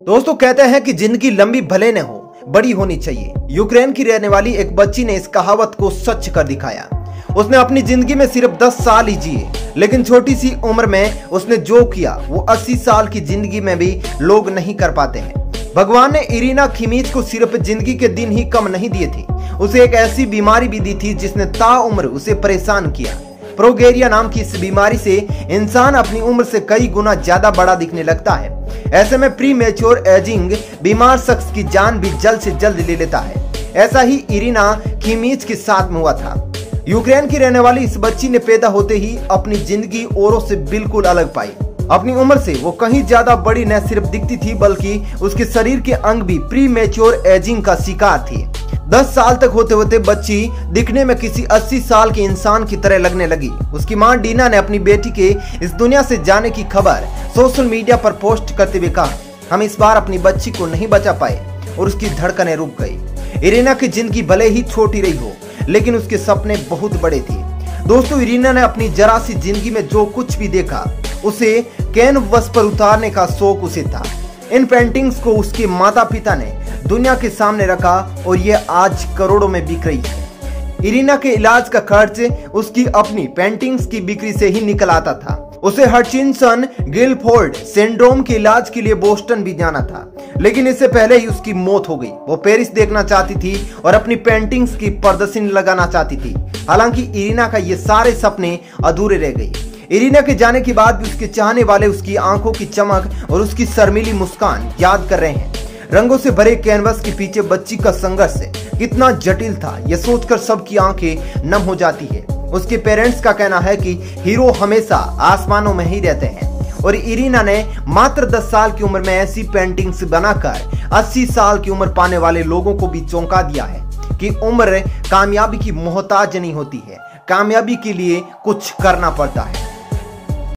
दोस्तों कहते हैं कि जिंदगी लंबी भले न हो, बड़ी होनी चाहिए। यूक्रेन की रहने वाली एक बच्ची ने इस कहावत को सच कर दिखाया। उसने अपनी जिंदगी में सिर्फ 10 साल ही जिए, लेकिन छोटी सी उम्र में उसने जो किया वो 80 साल की जिंदगी में भी लोग नहीं कर पाते हैं। भगवान ने इरिना खिमीच को सिर्फ जिंदगी के दिन ही कम नहीं दिए थे, उसे एक ऐसी बीमारी भी दी थी जिसने ताउम्र उसे परेशान किया। प्रोगेरिया नाम की इस बीमारी से इंसान अपनी उम्र से कई गुना ज्यादा बड़ा दिखने लगता है। ऐसे में प्री मैच्योर एजिंग बीमार शख्स की जान भी जल्द से जल्द ले लेता है। ऐसा ही इरिना खिमीच के साथ में हुआ था। यूक्रेन की रहने वाली इस बच्ची ने पैदा होते ही अपनी जिंदगी औरों से बिल्कुल अलग पाई। अपनी उम्र से वो कहीं ज्यादा बड़ी न सिर्फ दिखती थी, बल्कि उसके शरीर के अंग भी प्री मैच्योर एजिंग का शिकार थे। 10 साल तक होते होते बच्ची दिखने में किसी 80 साल के इंसान की तरह लगने लगी। उसकी मां डीना ने अपनी बेटी के इस दुनिया से जाने की खबर सोशल मीडिया पर पोस्ट करते हुए कहा, हम इस बार अपनी बच्ची को नहीं बचा पाए और उसकी धड़कनें रुक गई। इरिना की जिंदगी भले ही छोटी रही हो, लेकिन उसके सपने बहुत बड़े थे। दोस्तों, इरिना ने अपनी जरा सी जिंदगी में जो कुछ भी देखा उसे कैनवस पर उतारने का शौक उसे था। इन पेंटिंग्स को उसके माता पिता ने दुनिया के सामने रखा और ये आज करोड़ों में बिक रही है। इरिना के इलाज का खर्च उसकी अपनी पेंटिंग्स की बिक्री से ही निकल आता था। उसे हचिंसन गिलफोर्ड सिंड्रोम के इलाज के लिए बोस्टन भी जाना था, लेकिन इससे पहले ही उसकी मौत हो गई। वो पेरिस देखना चाहती थी और अपनी पेंटिंग्स की प्रदर्शनी लगाना चाहती थी। हालांकि इरिना का ये सारे सपने अधूरे रह गए। इरिना के जाने के बाद भी उसके चाहने वाले उसकी आंखों की चमक और उसकी शर्मीली मुस्कान याद कर रहे हैं। रंगों से भरे कैनवस के पीछे बच्ची का संघर्ष कितना जटिल था, यह सोचकर सबकी आंखें नम हो जाती है। उसके पेरेंट्स का कहना है कि हीरो हमेशा आसमानों में ही रहते हैं और इरिना ने मात्र 10 साल की उम्र में ऐसी पेंटिंग्स बनाकर 80 साल की उम्र पाने वाले लोगों को भी चौंका दिया है कि उम्र कामयाबी की मोहताज नहीं होती है, कामयाबी के लिए कुछ करना पड़ता है।